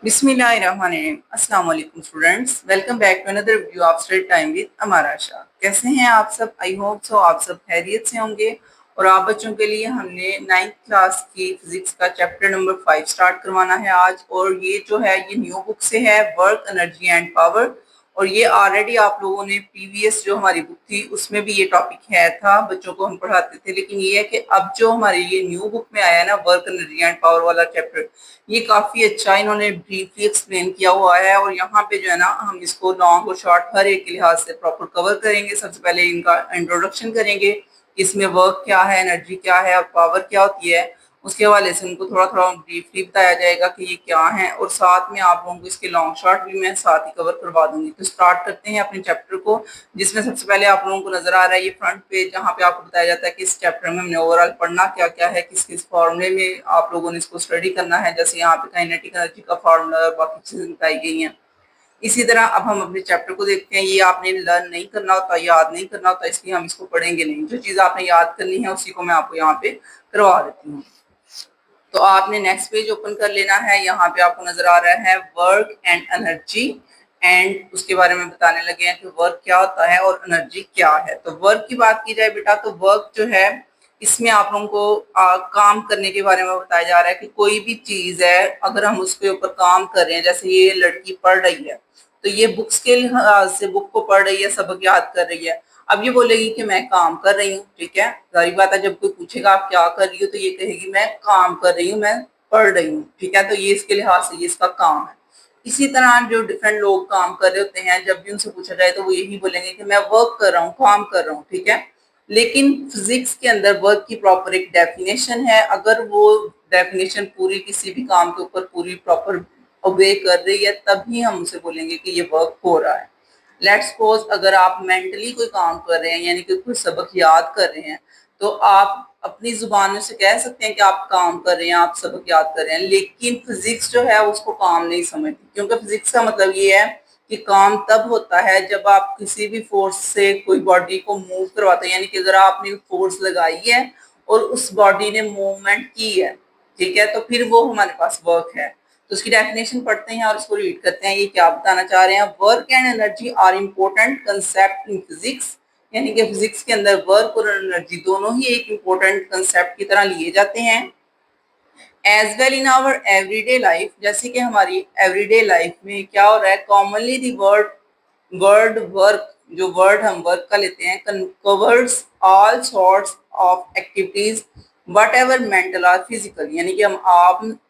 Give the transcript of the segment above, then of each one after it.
बिस्मिल्लाहिर्रहमानिर्रहीम। अस्सलाम वालेकुम students, welcome back to another video of study time with Amara Shah. कैसे हैं आप सब? आई होप सो आप सब खैरियत से होंगे। और आप बच्चों के लिए हमने 9th क्लास की फिजिक्स का चैप्टर नंबर 5 स्टार्ट करवाना है आज। और ये जो है ये न्यू बुक से है, वर्क एनर्जी एंड पावर। और ये ऑलरेडी आप लोगों ने प्रीवियस जो हमारी बुक थी उसमें भी ये टॉपिक है था, बच्चों को हम पढ़ाते थे। लेकिन ये है कि अब जो हमारी ये न्यू बुक में आया है ना, वर्क एनर्जी एंड पावर वाला चैप्टर, ये काफी अच्छा इन्होंने ब्रीफली एक्सप्लेन किया हुआ है। और यहाँ पे जो है ना, हम इसको लॉन्ग और शॉर्ट हर एक के लिहाज से प्रॉपर कवर करेंगे। सबसे पहले इनका इंट्रोडक्शन करेंगे, इसमें वर्क क्या है, एनर्जी क्या है और पावर क्या होती है। उसके हवाले से उनको थोड़ा थोड़ा ब्रीफली बताया जाएगा कि ये क्या है। और साथ में आप लोगों को इसके लॉन्ग शॉर्ट भी मैं साथ ही कवर करवा दूंगी। तो स्टार्ट करते हैं अपने चैप्टर को, जिसमें सबसे पहले आप लोगों को नजर आ रहा है ये फ्रंट पेज, जहाँ पे आपको बताया जाता है कि इस चैप्टर में हमने ओवरऑल पढ़ना क्या क्या है, किस किस फॉर्मूले में आप लोगों ने इसको स्टडी करना है। जैसे यहाँ पे काइनेटिक एनर्जी का फॉर्मूला और बाकी चीजें बताई गई हैं। इसी तरह अब हम अपने चैप्टर को देखते हैं। ये आपने लर्न नहीं करना होता, याद नहीं करना होता, इसलिए हम इसको पढ़ेंगे नहीं। जो चीज आपने याद करनी है उसी को मैं आपको यहाँ पे करवा देती हूँ। तो आपने नेक्स्ट पेज ओपन कर लेना है। यहाँ पे आपको नजर आ रहा है वर्क एंड एनर्जी, एंड उसके बारे में बताने लगे हैं कि वर्क क्या होता है और एनर्जी क्या है। तो वर्क की बात की जाए बेटा, तो वर्क जो है इसमें आप लोगों को काम करने के बारे में बताया जा रहा है कि कोई भी चीज है अगर हम उसके ऊपर काम कर रहे हैं। जैसे ये लड़की पढ़ रही है, तो ये बुक्स के लिहाज से बुक को पढ़ रही है, सबक याद कर रही है। अब ये बोलेगी कि मैं काम कर रही हूँ, ठीक है, जाहिर बात है। जब कोई पूछेगा आप क्या कर रही हो, तो ये कहेगी मैं काम कर रही हूँ, मैं पढ़ रही हूँ, ठीक है। तो ये इसके लिहाज से ये इसका काम है। इसी तरह जो डिफरेंट लोग काम कर रहे होते हैं, जब भी उनसे पूछा जाए तो वो यही बोलेंगे कि मैं वर्क कर रहा हूँ, काम कर रहा हूँ, ठीक है। लेकिन फिजिक्स के अंदर वर्क की प्रॉपर एक डेफिनेशन है। अगर वो डेफिनेशन पूरी किसी भी काम के ऊपर पूरी प्रॉपर ओबे कर रही है, तभी हम उसे बोलेंगे कि ये वर्क हो रहा है। लेट्स सपोज अगर आप मेंटली कोई काम कर रहे हैं, यानी कि कोई सबक याद कर रहे हैं, तो आप अपनी जुबान से कह सकते हैं कि आप काम कर रहे हैं, आप सबक याद कर रहे हैं। लेकिन फिजिक्स जो है उसको काम नहीं समझती, क्योंकि फिजिक्स का मतलब ये है कि काम तब होता है जब आप किसी भी फोर्स से कोई बॉडी को मूव करवाते हैं। यानी कि अगर आपने फोर्स लगाई है और उस बॉडी ने मूवमेंट की है, ठीक है, तो फिर वो हमारे पास वर्क है। तो उसकी डेफिनेशन पढ़ते हैं और उसको रीड करते हैं। ये क्या बताना चाह रहे हैं? Work and energy are important concept in physics. यानी कि फिजिक्स के अंदर वर्क और एनर्जी दोनों ही एक इम्पोर्टेंट कंसेप्ट की तरह लिए जाते हैं। As well in our everyday life, जैसे कि हमारी एवरीडे लाइफ में क्या हो रहा है, commonly the word word work, जो वर्ड हम वर्क का लेते हैं, covers all sorts of activities whatever mental और फिजिकल। यानी कि हम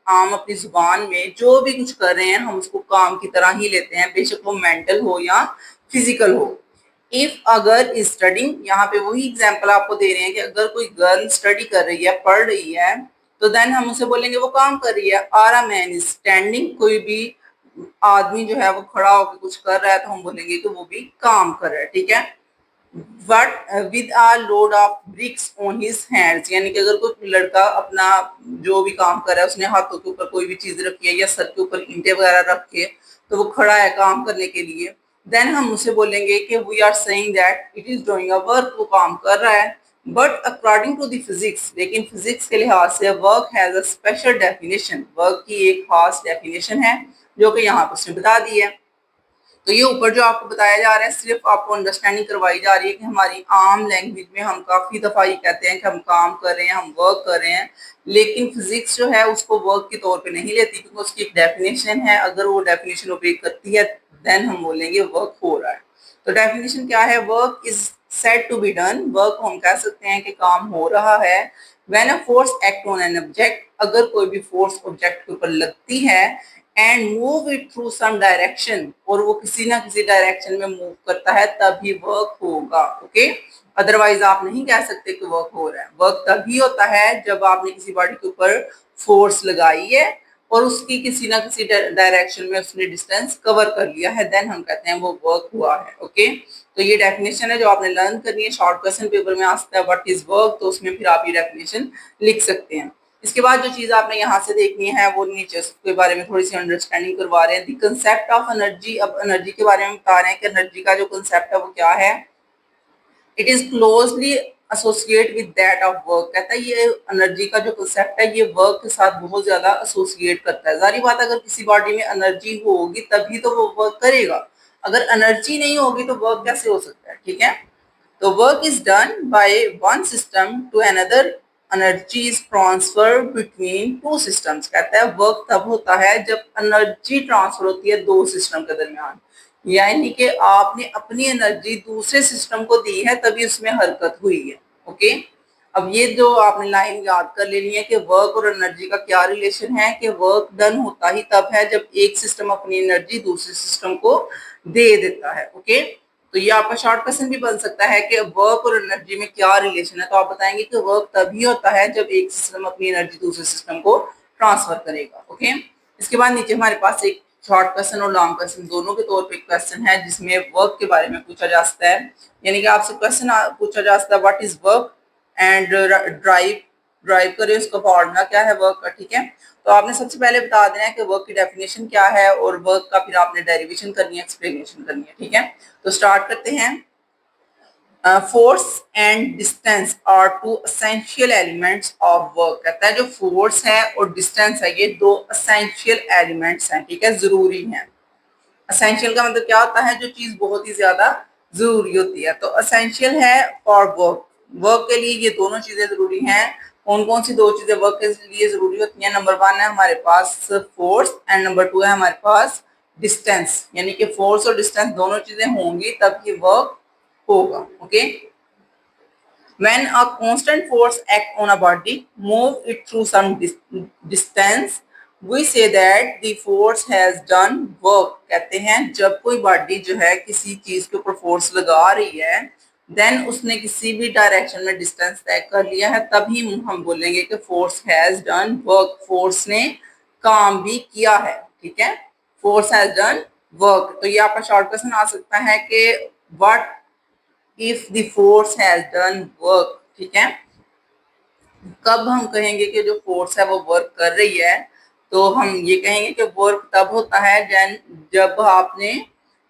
आम अपनी जुबान में जो भी कुछ कर रहे हैं हम उसको काम की तरह ही लेते हैं, बेशक वो मेंटल हो या फिजिकल हो। इफ अगर स्टडिंग, यहाँ पे वही एग्जाम्पल आपको दे रहे हैं कि अगर कोई गर्ल स्टडी कर रही है, पढ़ रही है, तो देन हम उसे बोलेंगे वो काम कर रही है। Or a man is standing, कोई भी आदमी जो है वो खड़ा होकर कुछ कर रहा है, तो हम बोलेंगे कि वो भी काम कर रहा है, ठीक है। But with a load of bricks on his hands, यानी कि अगर कोई लड़का अपना जो भी काम कर रहा है उसने हाथों के ऊपर कोई भी चीज रखी है या सर के ऊपर ईंटें वगैरह रख के, तो वो खड़ा है काम करने के लिए, देन हम उसे बोलेंगे कि we are saying that it is doing a work, वो काम कर रहा है। But according to the physics, लेकिन फिजिक्स के लिहाज से work has a special definition, work की एक खास डेफिनेशन है जो कि यहाँ पर उसने बता दी है। तो ये ऊपर जो आपको बताया जा रहा है सिर्फ आपको अंडरस्टैंडिंग करवाई जा रही है कि हमारी आम लैंग्वेज में हम काफी दफा ये कहते हैं कि हम काम कर रहे हैं, हम वर्क कर रहे हैं। लेकिन फिजिक्स जो है उसको वर्क के तौर पे नहीं लेती, क्योंकि उसकी एक डेफिनेशन है। अगर वो डेफिनेशन ओबे करती है देन हम बोलेंगे वर्क हो रहा है। तो डेफिनेशन क्या है? Work is said to be done, work हम कह सकते हैं कि काम हो रहा है। When a force act on an object, अगर कोई भी फोर्स ऑब्जेक्ट के ऊपर लगती है, and move it through some direction, और वो किसी ना किसी डायरेक्शन में मूव करता है, तभी वर्क होगा, ओके। अदरवाइज आप नहीं कह सकते कि वर्क हो रहा है। वर्क तभी होता है जब आपने किसी बॉडी के ऊपर फोर्स लगाई है और उसकी किसी ना किसी डायरेक्शन में उसने डिस्टेंस कवर कर लिया है, देन हम कहते हैं वो वर्क हुआ है, ओके। तो ये डेफिनेशन है जो आपने लर्न करनी है। शॉर्ट क्वेश्चन पेपर में आ सकता है व्हाट इज वर्क, तो उसमें फिर आप ये डेफिनेशन लिख सकते हैं। इसके बाद जो चीज आपने यहाँ से देखनी है वो नीचे के बारे में थोड़ी सी अंडरस्टैंडिंग करवा रहे हैं। द कंसेप्ट ऑफ एनर्जी, अब एनर्जी के बारे में बता रहे हैं कि एनर्जी का जो कंसेप्ट है वो क्या है। It is closely associate with that of work. कहता है ये एनर्जी का जो कंसेप्ट है ये वर्क के साथ बहुत ज्यादा एसोसिएट करता है। जारी बात अगर किसी बॉडी में एनर्जी होगी तभी तो वो वर्क करेगा, अगर एनर्जी नहीं होगी तो वर्क कैसे हो सकता है, ठीक है। तो work is done by one system to another, energy is transfer between two systems. कहता है वर्क तब होता है जब एनर्जी ट्रांसफर होती है दो सिस्टम के दरमियान, यानी कि आपने अपनी एनर्जी दूसरे सिस्टम को दी है तभी उसमें हरकत हुई है। ओके, अब ये जो आपने लाइन याद कर लेनी है कि वर्क और एनर्जी का क्या रिलेशन है, कि वर्क डन होता ही तब है जब एक सिस्टम अपनी एनर्जी दूसरे सिस्टम को दे देता है। ओके, तो ये आपका शॉर्ट क्वेश्चन भी बन सकता है कि वर्क और एनर्जी में क्या रिलेशन है, तो आप बताएंगे कि वर्क तभी होता है जब एक सिस्टम अपनी एनर्जी दूसरे सिस्टम को ट्रांसफर करेगा। ओके, इसके बाद नीचे हमारे पास एक शॉर्ट क्वेश्चन और लॉन्ग क्वेश्चन दोनों के तौर पे क्वेश्चन है जिसमें वर्क के बारे में पूछा जा सकता है, यानी कि आपसे क्वेश्चन पूछा जा सकता है what is work and drive, drive करें उसका फॉर्मूला क्या है वर्क का, ठीक है। तो आपने सबसे पहले बता देना है कि वर्क की डेफिनेशन क्या है और वर्क का फिर आपने डेरिवेशन करनी है, एक्सप्लेनेशन करनी है, ठीक है। तो स्टार्ट करते हैं। Force and distance are two essential elements of work. कहता है जो फोर्स है और डिस्टेंस है ये दो एसेंशियल एलिमेंट्स हैं, ठीक है, जरूरी हैं। एसेंशियल का मतलब क्या होता है, जो चीज बहुत ही ज्यादा जरूरी होती है। तो एसेंशियल है फॉर वर्क, वर्क के लिए ये दोनों चीजें जरूरी हैं। कौन कौन सी दो चीजें वर्क के लिए जरूरी होती हैं? नंबर वन है हमारे पास फोर्स एंड नंबर टू है हमारे पास डिस्टेंस, यानी कि फोर्स और डिस्टेंस दोनों चीजें होंगी तब ये वर्क होगा। Okay, when a constant force act on a body, move it through some distance, we say that the force has done work। कहते हैं जब कोई बॉडी जो है किसी चीज के ऊपर फोर्स लगा रही है, देन उसने किसी भी डायरेक्शन में डिस्टेंस तय कर लिया है, तभी हम बोलेंगे कि force has done work, force ने काम भी किया है, ठीक है। Force has done work. तो ये आपका शॉर्ट क्वेश्चन आ सकता है कि what if the force has done work, ठीक है। कब हम कहेंगे कि जो फोर्स है वो वर्क कर रही है, तो हम ये कहेंगे कि वर्क तब होता है जब आपने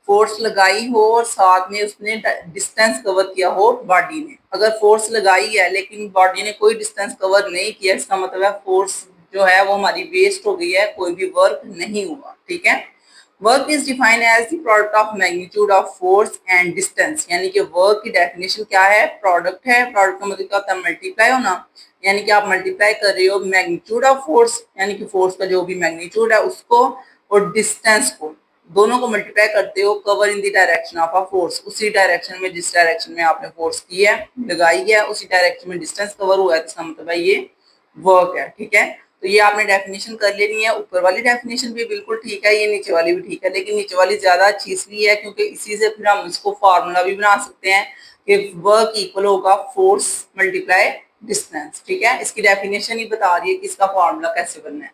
फोर्स लगाई हो और साथ में उसने डिस्टेंस कवर किया हो बॉडी ने। अगर फोर्स लगाई है लेकिन बॉडी ने कोई डिस्टेंस कवर नहीं किया, इसका मतलब है फोर्स जो है वो हमारी वेस्ट हो गई है, कोई भी वर्क नहीं हुआ, ठीक है। Work is defined as the product of magnitude of force and distance, यानी कि वर्क की डेफिनेशन क्या है? प्रोडक्ट है। प्रोडक्ट का मतलब क्या होता है? मल्टीप्लाई होना, यानी कि आप मल्टीप्लाई कर रहे हो मैग्नीट्यूड ऑफ फोर्स, यानी कि फोर्स का जो भी मैग्नीट्यूड है उसको और डिस्टेंस को, दोनों को मल्टीप्लाई करते हो cover in the direction of a force, उसी डायरेक्शन में जिस डायरेक्शन में आपने फोर्स की है लगाई है उसी डायरेक्शन में डिस्टेंस कवर हुआ है, तो इसका मतलब है ये वर्क है, ठीक है। तो ये आपने डेफिनेशन कर लेनी है। ऊपर वाली डेफिनेशन भी बिल्कुल ठीक है, ये नीचे वाली भी ठीक है, लेकिन नीचे वाली ज्यादा अच्छी इसलिए है क्योंकि इसी से फिर हम इसको फार्मूला भी बना सकते हैं कि वर्क इक्वल होगा फोर्स मल्टीप्लाई डिस्टेंस, ठीक है। इसकी डेफिनेशन ही बता रही है कि इसका फार्मूला कैसे बनना है।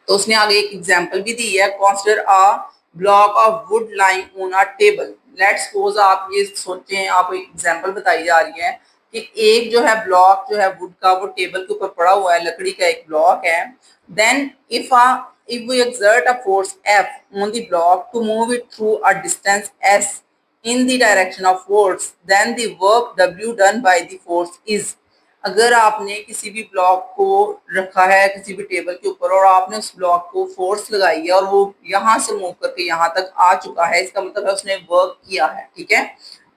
तो उसने आगे एक एग्जांपल भी दी है, consider a block of would lying on a table. Let's suppose आप ये सोचें, आप एक एग्जांपल बताई जा रही है कि एक जो है ब्लॉक जो है वुड का वो टेबल के ऊपर पड़ा हुआ है, लकड़ी का एक ब्लॉक है। Then if we exert a force F on the block to move it through a distance S in the direction of force, then the work W done by the force is। अगर आपने किसी भी block को रखा है किसी भी table के ऊपर और आपने उस ब्लॉक को फोर्स लगाई है और वो यहाँ से मूव करके यहाँ तक आ चुका है, इसका मतलब है उसने वर्क किया है, ठीक है।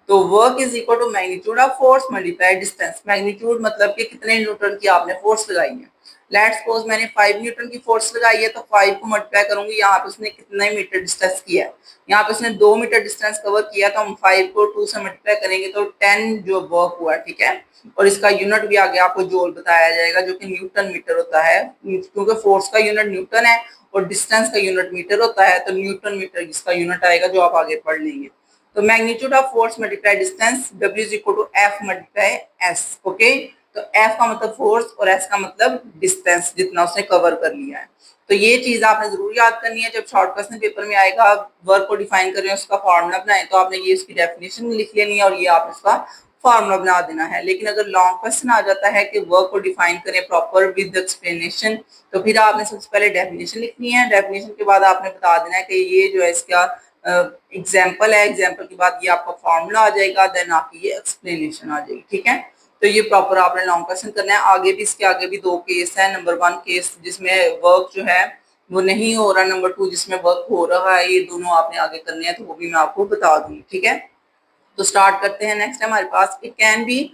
तो work is equal to magnitude of force multiply distance. Magnitude मतलब कि कितने न्यूटन की आपने फोर्स लगाई है। लेट्स सपोज मैंने 5 न्यूटन की फोर्स लगाई है, तो 5 को मल्टीप्लाई करूंगी, यहाँ पे उसने कितने मीटर डिस्टेंस किया है, यहाँ पे उसने 2 मीटर डिस्टेंस कवर किया, तो हम 5 को 2 से मल्टीप्लाई करेंगे तो 10 जो वर्क हुआ, ठीक है। और इसका यूनिट भी आगे आपको जूल बताया जाएगा जो कि न्यूटन मीटर होता है, क्योंकि फोर्स का यूनिट न्यूटन है और डिस्टेंस का यूनिट मीटर होता है, तो न्यूटन मीटर इसका यूनिट आएगा जो आप आगे पढ़ लेंगे। तो magnitude of force multiply distance W is equal to F multiply S। Okay, तो F का मतलब फोर्स और S का मतलब डिस्टेंस जितना उसने कवर कर लिया है। तो ये चीज आपने जरूर याद करनी है। जब शॉर्ट क्वेश्चन पेपर में आएगा वर्क को डिफाइन कर रहे हैं उसका फॉर्मूला बनाए, तो आपने ये उसकी डेफिनेशन लिख लेनी है और ये आप इसका फॉर्मूला बना देना है। लेकिन अगर लॉन्ग क्वेश्चन आ जाता है कि वर्क को डिफाइन करें प्रॉपर विद एक्सप्लेनेशन, तो फिर आपने सबसे पहले डेफिनेशन लिखनी है, डेफिनेशन के बाद आपने बता देना है कि ये जो है इसका एग्जाम्पल है, एग्जाम्पल के बाद ये आपका फॉर्मूला आ जाएगा, देन आपकी ये एक्सप्लेनेशन आ जाएगी, ठीक है। तो ये प्रॉपर आपने लॉन्ग क्वेश्चन करना है। आगे भी इसके आगे भी दो केस है। नंबर 1 केस जिसमें वर्क जो है वो नहीं हो रहा, नंबर 2 जिसमें वर्क हो रहा है, ये दोनों आपने आगे करने हैं, तो वो भी मैं आपको बता दूंगी। ठीक है, तो स्टार्ट करते हैं। नेक्स्ट हमारे पास it can be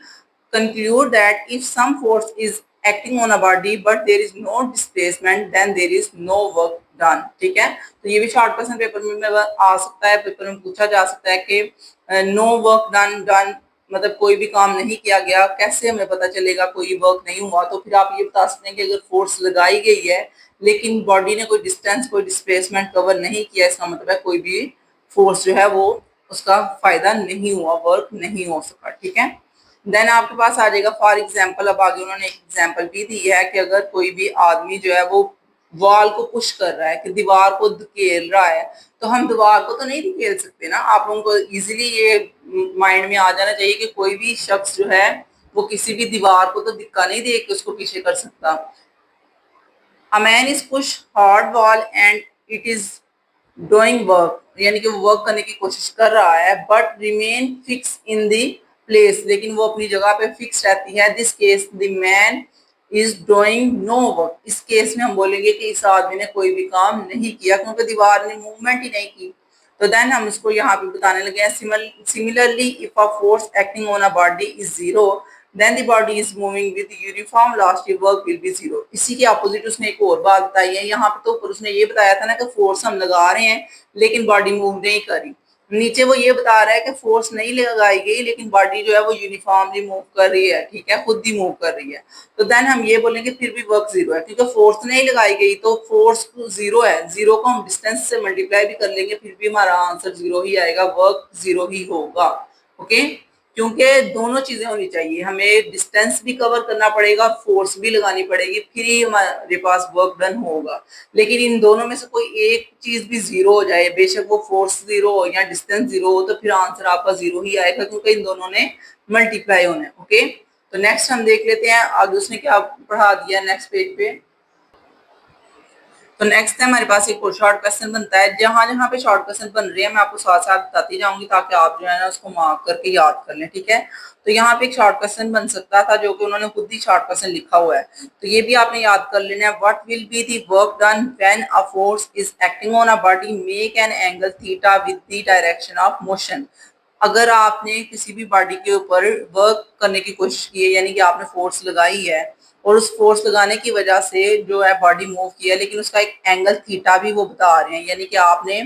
conclude that if some force is acting on a body but there is no displacement then there is no work done। ठीक है, तो ये भी शॉर्ट क्वेश्चन पेपर में आ सकता है, पेपर में पूछा जा सकता है कि नो वर्क डन मतलब कोई भी काम नहीं किया गया, कैसे हमें पता चलेगा कोई वर्क नहीं हुआ। तो फिर आप ये बता सकते हैं कि अगर फोर्स लगाई गई है लेकिन बॉडी ने कोई डिस्टेंस कोई डिस्प्लेसमेंट कवर नहीं किया, इसका मतलब है कोई भी फोर्स जो है वो उसका फायदा नहीं हुआ, वर्क नहीं हो सका। ठीक है, देन आपके पास आ जाएगा फॉर एग्जाम्पल। अब आगे उन्होंने एक एग्जाम्पल भी दी है कि अगर कोई भी आदमी जो है वो वॉल को पुश कर रहा है, कि दीवार को धकेल रहा है, तो हम दीवार को तो नहीं धकेल सकते ना। आप लोगों को इजीली ये माइंड में आ जाना चाहिए कि कोई भी शख्स जो है वो किसी भी दीवार को तो धक्का नहीं दे के उसको पीछे कर सकता। अ man is push hard wall and it is doing work, यानी कि वो वर्क करने की कोशिश कर रहा है, but remain fix in the place, लेकिन वो अपनी जगह पे फिक्स रहती है। This case the man is doing no work, इस केस में हम बोलेंगे कि इस आदमी ने कोई भी काम नहीं किया क्योंकि दीवार ने मूवमेंट ही नहीं की। तो देन हम इसको यहाँ पे बताने लगे हैं similarly if a force acting on a body is zero then the body is moving with uniform velocity, work will be zero. इसी के अपोजिट उसने एक और बात बताई है यहाँ पे। तो ऊपर उसने ये बताया था ना कि फोर्स हम लगा रहे हैं लेकिन बॉडी मूव नहीं कर रही, नीचे वो ये बता रहा है कि फोर्स नहीं लगाई गई लेकिन बॉडी जो है वो यूनिफॉर्मली मूव कर रही है। ठीक है, खुद ही मूव कर रही है। तो देन हम ये बोलेंगे फिर भी वर्क जीरो है क्योंकि फोर्स नहीं लगाई गई, तो फोर्स जीरो है। जीरो को हम डिस्टेंस से मल्टीप्लाई भी कर लेंगे फिर भी हमारा आंसर जीरो ही आएगा, वर्क जीरो ही होगा। ओके, क्योंकि दोनों चीजें होनी चाहिए, हमें डिस्टेंस भी कवर करना पड़ेगा, फोर्स भी लगानी पड़ेगी, फिर ही हमारे पास वर्क डन होगा। लेकिन इन दोनों में से कोई एक चीज भी जीरो हो जाए, बेशक वो फोर्स जीरो हो या डिस्टेंस जीरो हो, तो फिर आंसर आपका जीरो ही आएगा क्योंकि इन दोनों ने मल्टीप्लाई होना है। ओके, तो नेक्स्ट हम देख लेते हैं आगे उसने क्या पढ़ा दिया नेक्स्ट पेज पे। तो नेक्स्ट हमारे पास एक और शॉर्ट क्वेश्चन बनता है। जहां जहां पे शॉर्ट क्वेश्चन बन रहे हैं मैं आपको साथ साथ बताती जाऊंगी ताकि आप जो है ना उसको मार्क करके याद कर लें। ठीक है, तो यहाँ पे एक शॉर्ट क्वेश्चन बन सकता था जो कि उन्होंने खुद ही शॉर्ट क्वेश्चन लिखा हुआ है, तो ये भी आपने याद कर लेना है। What will be the work done when a force is acting on a body make an angle theta with the direction of motion. अगर आपने किसी भी बॉडी के ऊपर वर्क करने की कोशिश की है, यानी कि आपने फोर्स लगाई है और उस फोर्स लगाने की वजह से जो है बॉडी मूव की है, लेकिन उसका एक एंगल थीटा भी वो बता रहे हैं, यानी कि आपने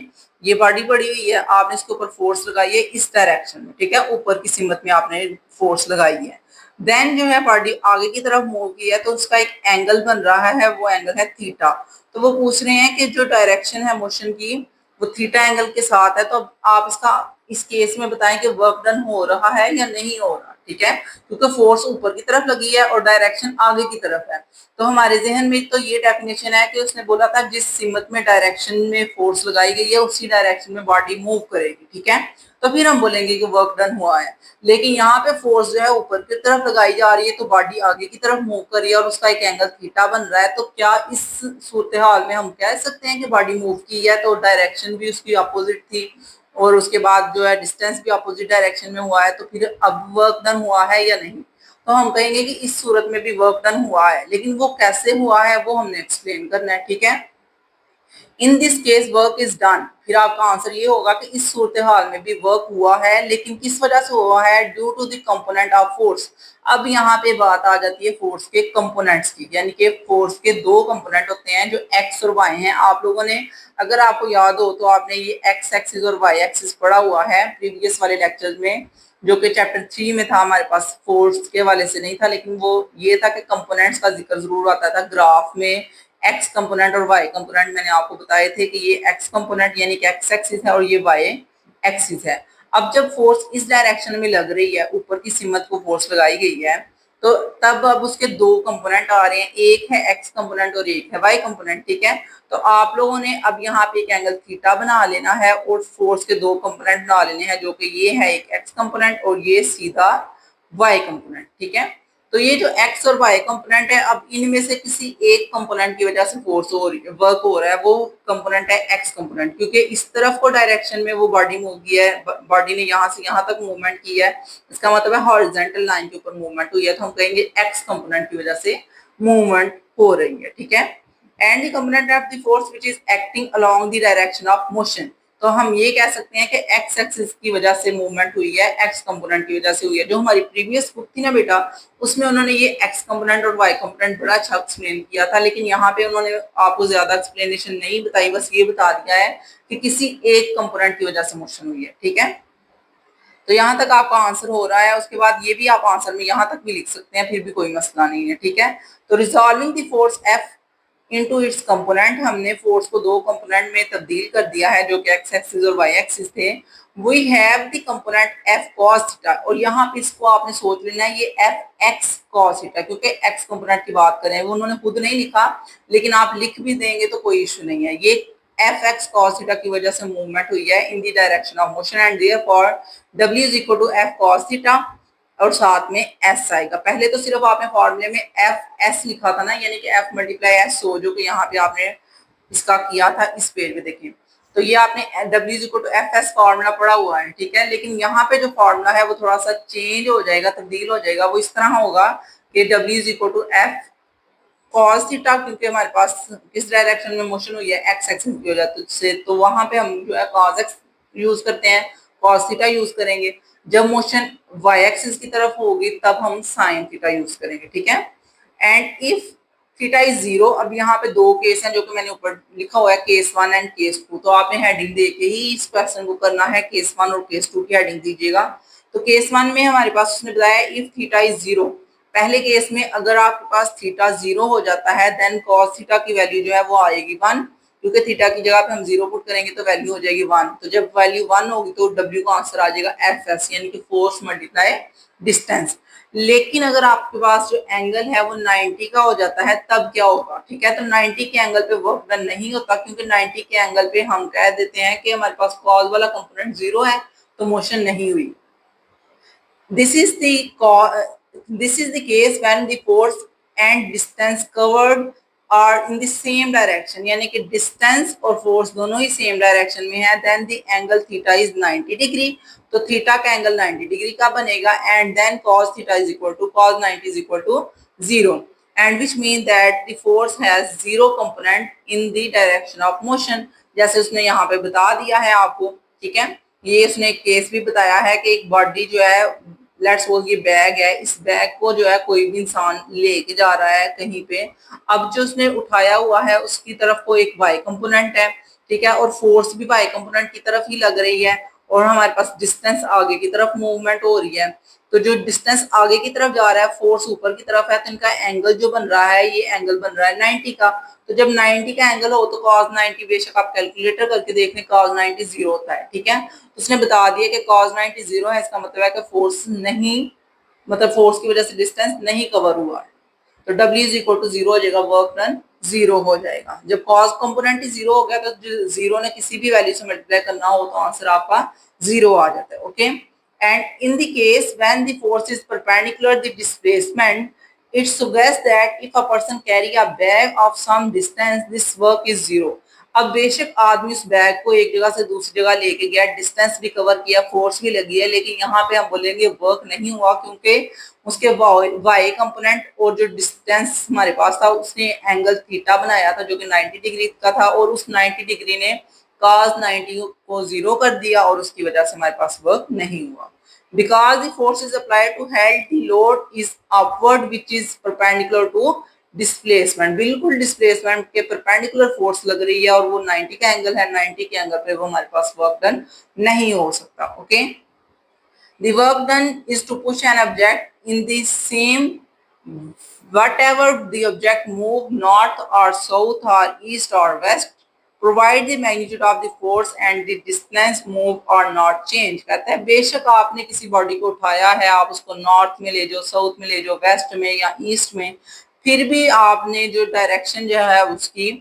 ये बॉडी पड़ी हुई है, आपने इसके ऊपर फोर्स लगाई है इस डायरेक्शन में। ठीक है, ऊपर की सिमत में आपने फोर्स लगाई है, देन जो है बॉडी आगे की तरफ मूव की है तो उसका एक एंगल बन रहा है, वो एंगल है थीटा। तो वो पूछ रहे हैं कि जो डायरेक्शन है मोशन की वो थीटा एंगल के साथ है, तो आप इसका इस केस में बताएं कि वर्क डन हो रहा है या नहीं हो रहा। ठीक है, क्योंकि फोर्स ऊपर की तरफ लगी है और डायरेक्शन आगे की तरफ है, तो हमारे जहन में तो ये डेफिनेशन है कि उसने बोला था जिस सिमत में डायरेक्शन में फोर्स लगाई गई है उसी डायरेक्शन में बॉडी मूव करेगी। ठीक है, तो फिर हम बोलेंगे कि वर्क डन हुआ है। लेकिन यहाँ पे फोर्स जो है ऊपर की तरफ लगाई जा रही है तो बॉडी आगे की तरफ मूव कर रही है और उसका एक एंगल थीटा बन रहा है, तो क्या इस सूरत हाल में हम कह सकते हैं कि बॉडी मूव की है तो डायरेक्शन भी उसकी अपोजिट थी और उसके बाद जो है डिस्टेंस भी अपोजिट डायरेक्शन में हुआ है, तो फिर अब वर्क डन हुआ है या नहीं। तो हम कहेंगे कि इस सूरत में भी वर्क डन हुआ है, लेकिन वो कैसे हुआ है वो हमने एक्सप्लेन करना है। ठीक है, in this case work is done, फिर आपका आंसर ये होगा कि इस सूरत हाल में भी वर्क हुआ है, लेकिन किस वजह से हुआ है, due to the component of force. अब यहाँ पे बात आ जाती है फोर्स के कंपोनेंट्स की, यानी कि फोर्स के दो कंपोनेंट होते हैं जो एक्स और वाई हैं। आप लोगों ने अगर आपको याद हो तो आपने ये एक्स एक्सिस और वाई एक्सिस पढ़ा हुआ है प्रीवियस वाले लेक्चर में, जो कि चैप्टर 3 में था, हमारे पास फोर्स के वाले से नहीं था, लेकिन वो ये था कि कंपोनेंट्स का जिक्र जरूर आता था ग्राफ में। एक्स कंपोनेंट और वाई कंपोनेंट मैंने आपको बताए थे कि ये एक्स कंपोनेंट यानी कि एक्स एक्सिस है और ये वाई एक्सिस है। अब जब फोर्स इस डायरेक्शन में लग रही है, ऊपर की सिमत को फोर्स लगाई गई है, तो तब अब उसके दो कंपोनेंट आ रहे हैं, एक है एक्स कंपोनेंट और एक है वाई कंपोनेंट। ठीक है, तो आप लोगों ने अब यहाँ पे एक एंगल थीटा बना लेना है और फोर्स के दो कंपोनेंट बना लेने हैं, जो कि ये है एक एक्स कंपोनेंट और ये सीधा वाई कंपोनेंट। ठीक है, तो ये जो एक्स और वाई कंपोनेंट है, अब इनमें से किसी एक कंपोनेंट की वजह से फोर्स हो रही है, वर्क हो रहा है, वो कंपोनेंट है एक्स कंपोनेंट, क्योंकि इस तरफ को डायरेक्शन में वो बॉडी मूव की है, बॉडी ने यहाँ से यहाँ तक मूवमेंट की है, इसका मतलब है हॉरिजॉन्टल लाइन के ऊपर मूवमेंट हुई है, तो हम कहेंगे एक्स कंपोनेंट की वजह से मूवमेंट हो रही है, ठीक है। And the component of the force which is acting along the direction of motion, तो हम ये कह सकते हैं कि एक्स एक्सिस की वजह से मूवमेंट हुई है, एक्स कंपोनेंट की वजह से हुई है। जो हमारी प्रीवियस बुक थी ना बेटा, उसमें उन्होंने ये एक्स कंपोनेंट और वाई कंपोनेंट बड़ा अच्छा एक्सप्लेन किया था, लेकिन यहाँ पे उन्होंने आपको ज्यादा एक्सप्लेनेशन नहीं बताई, बस ये बता दिया है कि किसी एक कंपोनेंट की वजह से मोशन हुई है, ठीक है। तो यहाँ तक आपका आंसर हो रहा है, उसके बाद ये भी आप आंसर में यहाँ तक भी लिख सकते हैं, फिर भी कोई मसला नहीं है, ठीक है। तो resolving the force F into its component, हमने फोर्स को दो कंपोनेंट में तब्दील कर दिया है जो कि एक्स एक्सिस और वाई एक्सिस थे। We have the component F cos theta, और यहाँ पे इसको आपने सोच लेना है ये एफ एक्स कॉस थीटा, क्योंकि एक्स कंपोनेंट की बात करें, वो उन्होंने खुद नहीं लिखा, लेकिन आप लिख भी देंगे तो कोई इशू नहीं है। ये एफ एक्स कॉस थीटा की वजह से मूवमेंट हुई है in the direction of motion, and therefore W is equal to F cos theta, और साथ में एस आएगा। पहले तो सिर्फ आपने फॉर्मूले में एफ एस लिखा था ना, यानी कि एफ मल्टीप्लाई एस हो, जो कि यहाँ पे आपने इसका किया था इस पेज पे देखिए, तो ये आपने W is equal to F S formula पढ़ा हुआ है, ठीक है। लेकिन यहाँ पे जो फॉर्मूला है वो थोड़ा सा चेंज हो जाएगा, तब्दील हो जाएगा, वो इस तरह होगा कि W is equal to F cos theta, क्योंकि हमारे पास किस डायरेक्शन में मोशन हुई है, एक्स एक्सिस की वजह से, तो वहां पे हम जो है कॉस एक्स यूज करते हैं, कॉस थीटा यूज करेंगे। जब मोशन वाई एक्सिस की तरफ होगी तब हम साइन थीटा यूज करेंगे, ठीक है। And if theta is zero, अब यहाँ पे दो केस हैं जो कि मैंने ऊपर लिखा हुआ है, case one and case two, तो आपने हेडिंग दे के ही इस क्वेश्चन को करना है, केस वन और केस टू की हेडिंग दीजिएगा। तो केस वन में हमारे पास उसने बताया इफ थीटा इज जीरो, पहले केस में अगर आपके पास थीटा जीरो हो जाता है देन कॉस थीटा की वैल्यू जो है वो आएगी वन, क्योंकि थीटा की जगह पे हम जीरो पुट करेंगे तो वैल्यू हो जाएगी वन, तो जब वैल्यू वन होगी तो डब्ल्यू का आंसर आ जाएगा एफ एस, यानी कि फोर्स मल्टीप्लाई डिस्टेंस। लेकिन अगर आपके पास जो एंगल है वो 90 का हो जाता है तब क्या होगा, ठीक है। तो 90 के एंगल पे वर्क डन नहीं होता, क्योंकि 90 के एंगल पे हम कह देते हैं कि हमारे पास कॉस वाला कंपोनेंट जीरो है, तो मोशन नहीं हुई। This is the this is the case when the force and distance covered are in the same direction, यानी कि distance और force दोनों ही same direction में है, then the angle theta is 90 degree, तो theta का angle 90 degree का बनेगा, and then cos theta is equal to cos 90 is equal to 0, and which means that the force has zero component in the direction of motion, जैसे उसने यहाँ पे बता दिया है आपको, ठीक है। ये उसने एक केस भी बताया है कि एक बॉडी जो है, लेट्स सपोज ये बैग है, इस बैग को जो है कोई भी इंसान लेके जा रहा है कहीं पे, अब जो उसने उठाया हुआ है उसकी तरफ को एक वाई कंपोनेंट है, ठीक है, और फोर्स भी वाई कंपोनेंट की तरफ ही लग रही है, और हमारे पास डिस्टेंस आगे की तरफ मूवमेंट हो रही है, तो जो डिस्टेंस आगे की तरफ जा रहा है, फोर्स ऊपर की तरफ है, तो इनका एंगल जो बन रहा है, ये एंगल बन रहा है 90 का, तो जब 90 का एंगल हो तो cos 90, बेशक आप कैलकुलेटर करके देख लें, cos 90 जीरो होता है, ठीक है। उसने बता दिया कि cos 90 जीरो है, इसका मतलब है कि फोर्स नहीं, मतलब फोर्स की वजह से डिस्टेंस नहीं कवर हुआ है, तो W is equal to zero हो जाएगा, वर्क डन जीरो हो जाएगा। जब cos कंपोनेंट ही जीरो हो गया तो जीरो ने किसी भी वैल्यू से मल्टीप्लाई करना हो तो आंसर आपका जीरो आ जाता है, okay. And in the case when the force is perpendicular the displacement, it suggests that if a person carry a bag of some distance, this work is zero. अब बेशक आदमी उस बैग को एक जगह से दूसरी जगह लेके गया, डिस्टेंस भी कवर किया, फोर्स भी लगी है, लेकिन यहाँ पे हम बोलेंगे वर्क नहीं हुआ, क्योंकि उसके वाई कंपोनेंट और जो डिस्टेंस हमारे पास था उसने एंगल थीटा बनाया था जो कि 90 डिग्री का था, और उस 90 डिग्री ने cos 90 को जीरो कर दिया, और उसकी वजह से हमारे पास वर्क नहीं हुआ। Because the force is applied to head, the load is upward which is perpendicular to displacement, बिल्कुल डिस्प्लेसमेंट के परपेंडिकुलर फोर्स लग रही है, और वो 90 का एंगल है, 90 के एंगल पे वो हमारे पास वर्क डन नहीं हो सकता, okay. The work done is to push an object in the same, whatever the object move north or south or east or west, provide the magnitude of the force and the distance move or not change। कहता है बेशक आपने किसी body को उठाया है, आप उसको नॉर्थ में ले जाओ, साउथ में ले जाओ, वेस्ट में या ईस्ट में, फिर भी आपने जो डायरेक्शन जो है उसकी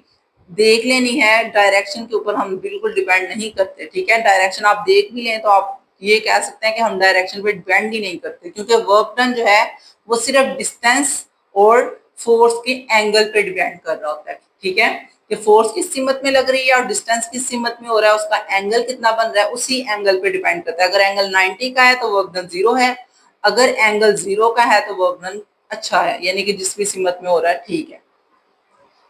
देख लेनी है। डायरेक्शन के ऊपर हम बिल्कुल डिपेंड नहीं करते, ठीक है। डायरेक्शन आप देख भी लें तो आप ये कह सकते हैं कि हम डायरेक्शन पे डिपेंड ही नहीं करते, क्योंकि वर्क डन जो है वो सिर्फ डिस्टेंस और फोर्स के एंगल पे डिपेंड कर रहा होता है। ठीक है, कि फोर्स किस सीमत में लग रही है और डिस्टेंस किस सीमत में हो रहा है, उसका एंगल कितना बन रहा है, उसी एंगल पे डिपेंड करता है। अगर एंगल 90 का है तो वर्क डन 0 है, अगर एंगल 0 का है तो वर्क डन अच्छा है, यानी कि जिस भी सीमत में हो रहा है ठीक है।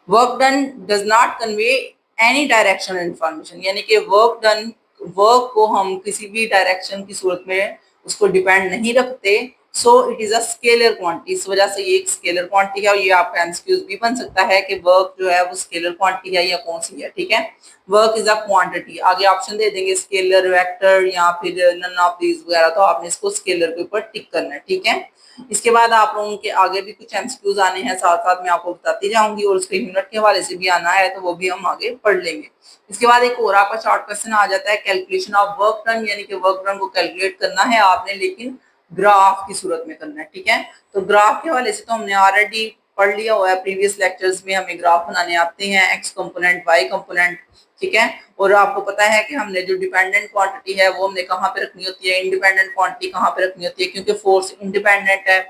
Work done does not convey any directional information, यानी कि वर्क को हम किसी भी डायरेक्शन की सूरत में उसको डिपेंड नहीं रखते। So it is a scalar quantity, इस वजह से ये एक स्केलर क्वांटिटी है। और ये आपका एमसीक्यूज भी बन सकता है कि वर्क जो है वो स्केलर क्वांटिटी है या कौन सी है। ठीक है, वर्क इज अ क्वांटिटी, आगे ऑप्शन दे देंगे स्केलर, वेक्टर या फिर नन ऑफ दीज वगैरह, तो आपने इसको स्केलर के ऊपर टिक करना है। ठीक है, इसके बाद आप लोगों के आगे भी कुछ एमसीक्यूज आने हैं, साथ साथ मैं आपको बताती जाऊंगी, और उसके यूनिट के हवाले से भी आना है तो वो भी हम आगे पढ़ लेंगे। इसके बाद एक और आपका शॉर्ट क्वेश्चन आ जाता है, कैलकुलेशन ऑफ वर्क डन, यानी कि वर्क डन को कैलकुलेट करना है आपने, लेकिन ग्राफ की सूरत में करना है। ठीक है, तो ग्राफ के हवाले से तो हमने ऑलरेडी पढ़ लिया हुआ है, प्रीवियस लेक्चर्स में हमें ग्राफ बनाने आते हैं, एक्स कंपोनेंट, वाई कंपोनेंट। ठीक है, और आपको पता है कि हमने जो डिपेंडेंट क्वांटिटी है वो हमने कहाँ पे रखनी होती है, इंडिपेंडेंट क्वांटिटी कहाँ पे रखनी होती है, क्योंकि फोर्स इंडिपेंडेंट है।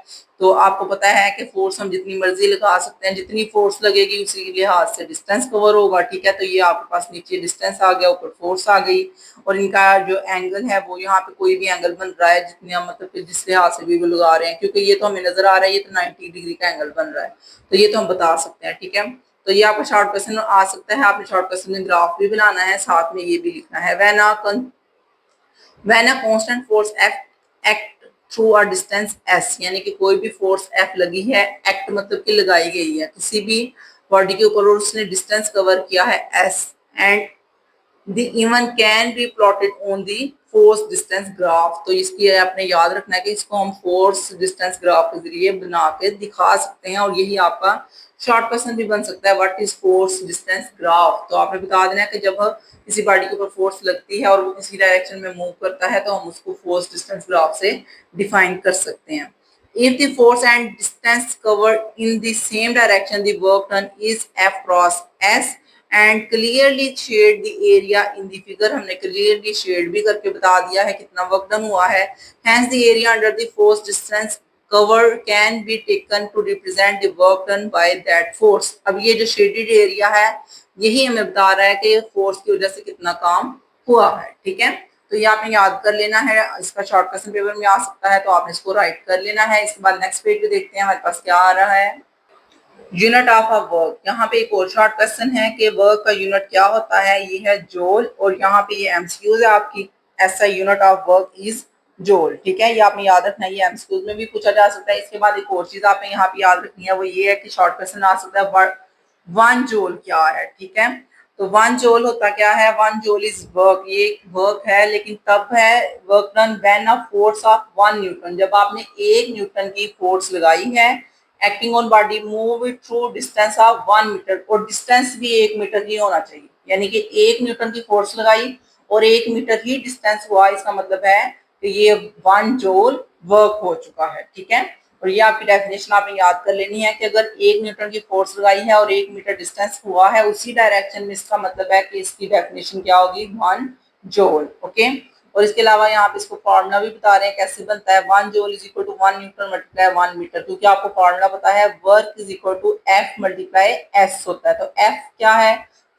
तो आपको पता है कि फोर्स हम जितनी मर्जी लगा सकते हैं, जितनी फोर्स लगेगी उसी के लिहाज से डिस्टेंस कवर होगा। ठीक है, तो ये आपके पास नीचे डिस्टेंस आ गया, ऊपर फोर्स आ गई, और इनका जो एंगल है वो यहाँ पे कोई भी एंगल बन रहा है, जितने हम मतलब जिस लिहाज से भी वो लगा रहे हैं, क्योंकि ये तो हमें नजर आ रहा है ये तो 90 डिग्री का एंगल बन रहा है, तो ये तो हम बता सकते हैं। ठीक है, तो ये आपका शॉर्ट क्वेश्चन आ सकता है, आपने शॉर्ट क्वेश्चन में ग्राफ भी बनाना है, साथ में ये भी लिखना है, when a constant force F act through a distance S, यानी कि कोई भी फोर्स F लगी है, एक्ट मतलब कि लगाई गई है किसी भी बॉडी के ऊपर और उसने डिस्टेंस कवर किया है S, and the even can be plotted on the force distance graph. तो इसकी आपने याद रखना है कि इसको हम फोर्स डिस्टेंस ग्राफ के जरिए बना के दिखा सकते हैं, और यही आपका शॉर्ट क्वेश्चन भी बन सकता है, what is force distance graph. तो आपने बता देना है कि जब किसी बॉडी के ऊपर फोर्स लगती है और वो किसी डायरेक्शन में मूव करता है तो हम उसको फोर्स डिस्टेंस ग्राफ से डिफाइन कर सकते हैं। If the force and distance covered in the same direction, the work done is F cross S and clearly shade the area in the figure। हमने clearly shade भी करके बता दिया है कितना वर्क डन हुआ है। Hence the area under the force distance cover can be taken to represent the work done by that force। अब ये जो shaded area है यही हमें बता रहा है कि फोर्स की वजह से कितना काम हुआ है। ठीक है, तो ये आपने याद कर लेना है, इसका शॉर्ट क्वेश्चन पेपर में आ सकता है तो आपने इसको राइट कर लेना है। इसके बाद नेक्स्ट पेज पे देखते हैं हमारे पास क्या आ रहा है, यूनिट ऑफ अ वर्क। यहाँ पे एक और शॉर्ट क्वेश्चन है कि वर्क का यूनिट क्या होता है, ये है जोल, और यहाँ पे ये एमसीक्यूज है आपकी, ऐसा यूनिट ऑफ वर्क इज जोल। ठीक है, ये आपने याद रखना है, ये एमसीक्यूज में भी पूछा जा सकता है। इसके बाद एक और चीज आपने यहाँ पे याद रखनी है, वो ये है कि शॉर्ट क्वेश्चन आ सकता है वन जोल क्या है। ठीक है, तो वन जोल होता क्या है, वन जोल इज वर्क, ये वर्क है लेकिन तब है work done when a force of 1 newton, जब आपने 1 न्यूटन की फोर्स लगाई है acting on body move it through distance of 1 metre, और डिस्टेंस भी 1 मीटर ही होना चाहिए, यानी कि 1 न्यूटन की फोर्स लगाई और 1 मीटर ही डिस्टेंस हुआ, इसका मतलब है कि ये 1 जोल वर्क हो चुका है। ठीक है, और ये आपकी डेफिनेशन आपने याद कर लेनी है कि अगर 1 न्यूटन की फोर्स लगाई है और 1 मीटर डिस्टेंस हुआ है उसी डायरेक्शन में, इसका मतलब है कि इसकी डेफिनेशन क्या होगी, 1 जोल। ओके, और इसके अलावा यहाँ पे इसको फॉर्मूला भी बता रहे हैं कैसे बनता है, 1 joule is equal to 1 newton multiply 1 metre, क्योंकि आपको फॉर्मूला पता है work is equal to F multiply S होता है। तो एफ क्या है,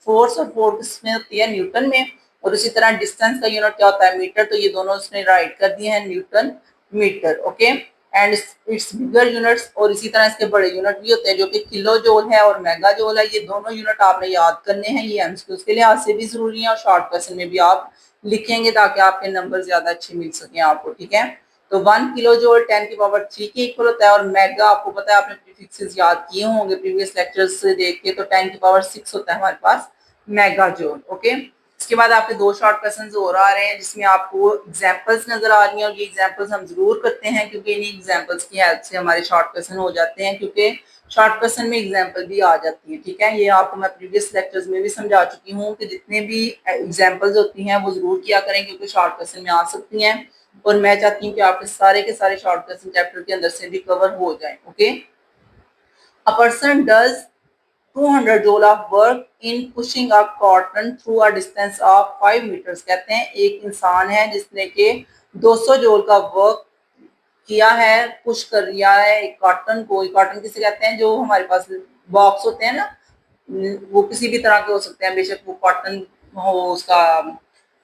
फोर्स, और फोर्स में होती है न्यूटन में, और उसी तरह डिस्टेंस का यूनिट क्या होता है, मीटर, तो ये दोनों उसने राइट कर दिए हैं, newton metre. Okay, and it's bigger units, और इसी तरह इसके बड़े यूनिट भी होते हैं जो कि किलो जोल है और मेगा जोल है। ये दोनों यूनिट आपने याद करने हैं, ये एमसीक्यूज के लिहाज से भी जरूरी है और शॉर्ट क्वेश्चन में भी आप लिखेंगे ताकि आपके नंबर ज्यादा अच्छे मिल सके आपको। ठीक है, तो 1 किलो जोल 10 की पावर 3 के इक्वल होता है, और मेगा आपको पता है, आपने प्रीफिक्सेस याद किए होंगे प्रीवियस लेक्चर्स से देख के, तो 10 की पावर 6 होता है हमारे पास मेगा जोल। ओके, इसके बाद आपके दो शॉर्ट क्वेश्चन और आ रहे हैं जिसमें आपको एग्जांपल्स नजर आ रही हैं, और ये एग्जांपल्स हम जरूर करते हैं क्योंकि इन्हीं एग्जांपल्स की हेल्प से हमारे शॉर्ट क्वेश्चन हो जाते हैं, क्योंकि शॉर्ट क्वेश्चन में एग्जांपल भी आ जाती है। ठीक है, ये आपको मैं प्रीवियस लेक्चर्स में भी समझा चुकी हूँ कि जितने भी एग्जांपल्स होती हैं वो जरूर किया करें, क्योंकि शॉर्ट क्वेश्चन में आ सकती हैं, और मैं चाहती हूँ कि आपके सारे के सारे शॉर्ट क्वेश्चन चैप्टर के अंदर से भी कवर हो जाए। Okay, a person does 200 joule of work in pushing a cotton through a distance of 5 meters। कहते हैं एक इंसान है जिसने के 200 जूल का वर्क किया है, पुश कर दिया है एक कॉटन को। कॉटन किसे कहते हैं, जो हमारे पास बॉक्स होते हैं ना, वो किसी भी तरह के हो सकते हैं, बेशक वो कॉटन हो, उसका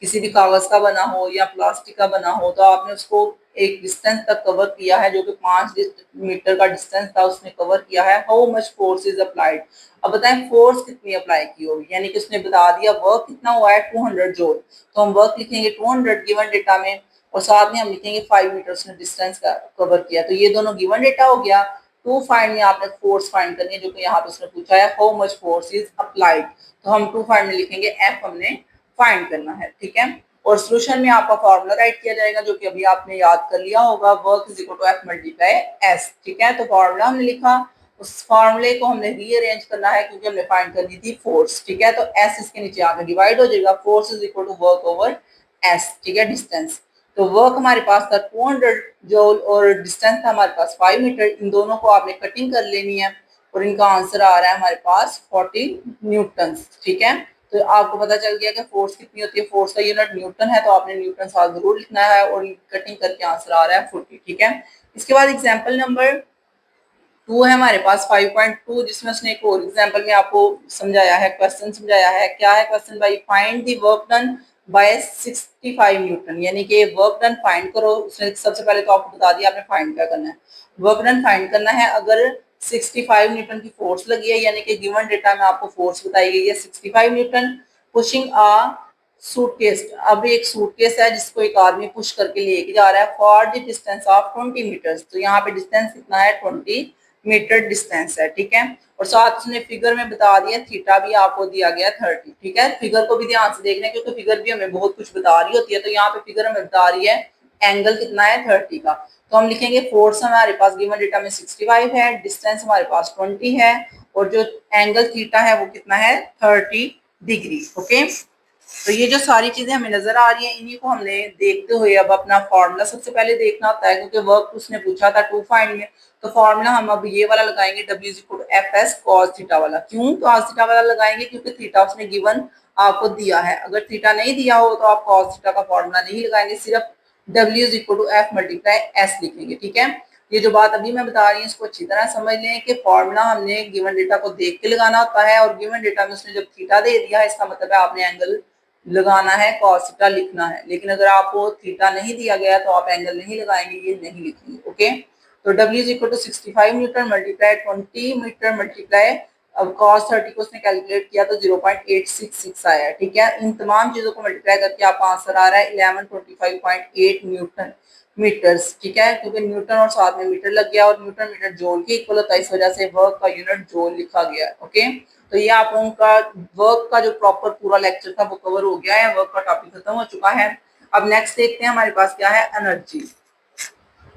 किसी भी कागज का बना हो या प्लास्टिक का बना हो, तो आपने उसको एक डिस्टेंस तक कवर किया है, जो कि 5 मीटर का डिस्टेंस था, उसने कवर किया है। How much force is applied. अब बताएं फोर्स कितनी अप्लाई की होगी, यानी कि उसने बता दिया वर्क कितना हुआ है 200 जूल, तो हम वर्क लिखेंगे 200 गिवन डेटा में, और साथ में हम लिखेंगे 5 मीटर उसने डिस्टेंस का कवर किया। तो ये दोनों गिवन डेटा हो गया। टू फाइंड में आपने फोर्स फाइंड करनी है, जो कि यहाँ पे उसने पूछा है how much force is applied, तो हम टू फाइंड में लिखेंगे एफ हमने फाइंड करना है, ठीक है। और सोल्यूशन में आपका फॉर्मूला राइट किया जाएगा, जो कि अभी आपने याद कर लिया होगा, work is equal to F multiply S, ठीक है। तो फॉर्मूला हमने लिखा, उस फॉर्मूले को हमने रीअरेंज करना है, क्योंकि हमने फाइंड करनी थी फोर्स, ठीक है। तो एस इसके नीचे आकर डिवाइड हो जाएगा, force is equal to work over S, ठीक है, डिस्टेंस। तो वर्क हमारे पास था 200 जूल और डिस्टेंस था हमारे पास 5 मीटर। इन दोनों को आपने कटिंग कर लेनी है, और इनका आंसर आ रहा है हमारे पास 40 न्यूटन, ठीक है। तो आपको पता चल गया कि फोर्स कितनी होती है, फोर्स का यूनिट न्यूटन है, तो आपने न्यूटन साथ जरूर लिखना है, और कटिंग करके आंसर आ रहा है 40, ठीक है। इसके बाद एग्जाम्पल नंबर 2 है हमारे पास 5.2, जिसमें उसने एक और एग्जाम्पल में आपको समझाया है, क्वेश्चन समझाया है। क्या है क्वेश्चन भाई, find the work done by 65 Newton, यानी कि वर्क डन फाइंड करो। उसने सबसे पहले तो आपको बता दिया आपने फाइंड क्या करना है, वर्क डन फाइंड करना है। अगर 65 न्यूटन की फोर्स लगी है, यानी कि गिवन डेटा में आपको फोर्स बताई गई है 65 न्यूटन, पुशिंग अ सूटकेस। अब एक सूटकेस है जिसको एक आदमी पुश करके लेके जा रहा है, for the distance of 20 metres, तो यहाँ पे डिस्टेंस कितना है 20 मीटर डिस्टेंस है, ठीक है। और साथ उसने फिगर में बता दिया, थीटा भी आपको दिया गया 30, ठीक है। फिगर को भी ध्यान से देखना है, क्योंकि फिगर भी हमें बहुत कुछ बता रही होती है। तो यहाँ पे फिगर हमें बता रही है एंगल कितना है 30 का, तो हम लिखेंगे फोर्स हमारे पास गिवन डेटा में 65 है, डिस्टेंस हमारे पास 20 है, और जो एंगल थीटा है वो कितना है 30 डिग्री, ओके। तो ये जो सारी चीजें हमें नजर आ रही हैं, इन्हीं को हमने देखते हुए अब अपना फॉर्मूला सबसे पहले देखना होता है, क्योंकि वर्क उसने पूछा था टू फाइंड में। तो फॉर्मूला हम अब ये वाला लगाएंगे, W is equal to F S cos theta वाला। क्यों कॉस थीटा वाला लगाएंगे, क्योंकि थीटा उसने गिवन आपको दिया है। अगर थीटा नहीं दिया हो तो आप कॉस थीटा का फॉर्मूला नहीं लगाएंगे, सिर्फ W is equal to F multiply S लिखेंगे, ठीक है। ये जो बात अभी मैं बता रही हूँ इसको अच्छी तरह समझ लें कि फॉर्मूला हमने गिवन डेटा को देख के लगाना होता है, और गिवन डेटा में उसने जब थीटा दे दिया है, इसका मतलब है आपने एंगल लगाना है, कॉस थीटा लिखना है। लेकिन अगर आपको थीटा नहीं दिया गया तो आप एंगल नहीं लगाएंगे, ये नहीं लिखेंगे, ओके। तो W is equal to 65 newton multiply 20 metre multiply, अब cos 30 को उसने कैलकुलेट किया तो 0.866 आया, ठीक है। इन तमाम चीजों को मल्टीप्लाई करके आपका आंसर आ रहा है 1125.8 न्यूटन मीटर्स, ठीक है, क्योंकि न्यूटन और साथ में मीटर लग गया, और न्यूटन मीटर जोल के इक्वल होता है, इस वजह से वर्क का यूनिट जोल लिखा गया है, ओके। तो ये आप लोगों का वर्क का जो प्रॉपर पूरा लेक्चर था वो कवर हो गया है, वर्क का टॉपिक खत्म हो चुका है। अब नेक्स्ट देखते हैं हमारे पास क्या है, एनर्जी।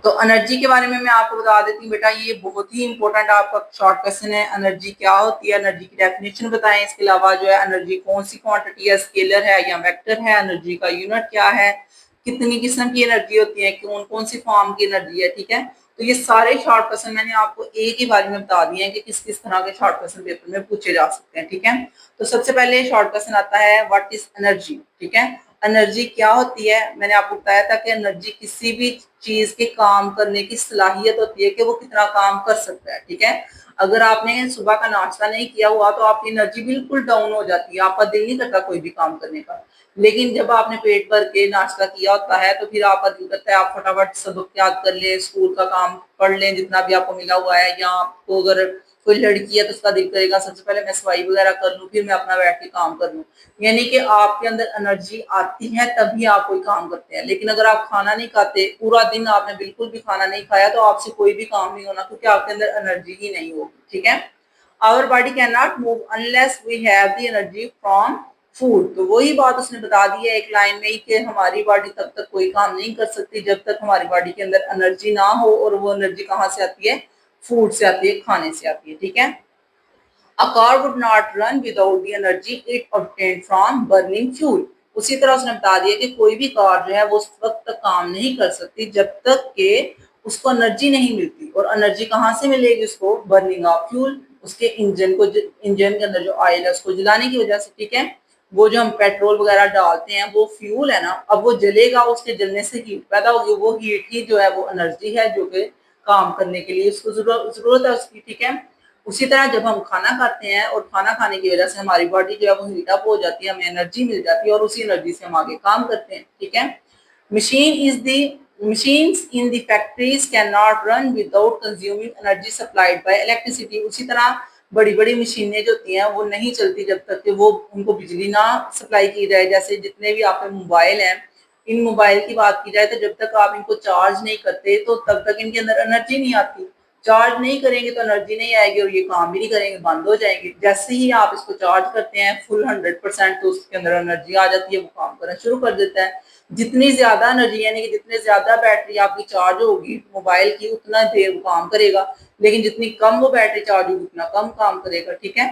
तो एनर्जी के बारे में मैं आपको बता देती हूँ बेटा, ये बहुत ही इंपॉर्टेंट आपका शॉर्ट क्वेश्चन है। एनर्जी क्या होती है, एनर्जी की डेफिनेशन बताएं। इसके अलावा जो है एनर्जी कौन सी क्वांटिटी है, स्केलर है या वेक्टर है, एनर्जी का यूनिट क्या है, कितनी किस्म की एनर्जी होती है, कौन कौन सी फॉर्म की एनर्जी है, ठीक है। तो ये सारे शॉर्ट क्वेश्चन मैंने आपको एक ही बारे में बता दिए हैं कि किस किस तरह के शॉर्ट क्वेश्चन पेपर में पूछे जा सकते हैं, ठीक है। तो सबसे पहले शॉर्ट क्वेश्चन आता है व्हाट इज एनर्जी, ठीक है। एनर्जी क्या होती है, मैंने आपको बताया था कि एनर्जी किसी भी चीज के काम करने की सलाहियत होती है कि वो कितना काम कर सकता है, ठीक है। अगर आपने सुबह का नाश्ता नहीं किया हुआ तो आपकी एनर्जी बिल्कुल डाउन हो जाती है, आपका दिल नहीं करता कोई भी काम करने का। लेकिन जब आपने पेट भर के नाश्ता किया होता है तो फिर आपका दिल करता है आप फटाफट सबक याद कर लें, स्कूल का काम पढ़ लें जितना भी आपको मिला हुआ है, या आपको अगर कोई लड़की है तो उसका दिल करेगा सबसे पहले मैं सफाई वगैरह कर लूँ, फिर मैं अपना बैठ के काम कर लूँ। यानी कि आपके अंदर एनर्जी आती है तभी आप कोई काम करते हैं। लेकिन अगर आप खाना नहीं खाते, पूरा दिन आपने बिल्कुल भी खाना नहीं खाया, तो आपसे कोई भी काम नहीं होना, क्योंकि आपके अंदर एनर्जी ही नहीं होगी, ठीक है। Our body can not move unless we have the energy from food. तो वही बात उसने बता दी है एक लाइन में ही कि हमारी बॉडी तब तक कोई काम नहीं कर सकती जब तक हमारी बॉडी के अंदर एनर्जी ना हो, और वो एनर्जी कहाँ से आती है, फूड से आती है, खाने से आती है, ठीक है। A car would not run without the energy it obtained from burning fuel। उसी तरह उसने बता दिया कि कोई भी कार जो है वो उस वक्त तक काम नहीं कर सकती जब तक कि उसको एनर्जी नहीं मिलती। और एनर्जी कहाँ से मिलेगी उसको, बर्निंग ऑफ फ्यूल, उसके इंजन को, इंजन के अंदर जो ऑयल है उसको जलाने की वजह से, ठीक है। वो जो हम पेट्रोल वगैरह डालते हैं वो फ्यूल है ना, अब वो जलेगा, उसके जलने से हीट पैदा होगी, वो हीट ही जो है वो एनर्जी है जो कि काम करने के लिए उसको जरूरत है उसकी, ठीक है। उसी तरह जब हम खाना खाते हैं और खाना खाने की वजह से हमारी बॉडी जो है वो हीट अप हो जाती है, हमें एनर्जी मिल जाती है और उसी एनर्जी से हम आगे काम करते हैं, ठीक है। Machine is the machines in the factories cannot run without consuming energy supplied by electricity। उसी तरह बड़ी बड़ी मशीनें जो होती हैं वो नहीं चलती जब तक कि वो उनको बिजली ना सप्लाई की जाए। जैसे जितने भी आपके मोबाइल हैं, इन मोबाइल की बात की जाए तो जब तक आप इनको चार्ज नहीं करते तो तब तक इनके अंदर एनर्जी नहीं आती। चार्ज नहीं करेंगे तो एनर्जी नहीं आएगी और ये काम भी नहीं करेंगे, बंद हो जाएंगे। जैसे ही आप इसको चार्ज करते हैं फुल 100% तो उसके अंदर एनर्जी आ जाती है, वो काम करना शुरू कर देता है। जितनी ज्यादा एनर्जी यानी कि जितने ज्यादा बैटरी आपकी चार्ज होगी मोबाइल की उतना देर वो काम करेगा, लेकिन जितनी कम वो बैटरी चार्ज होगी उतना कम काम करेगा, ठीक है।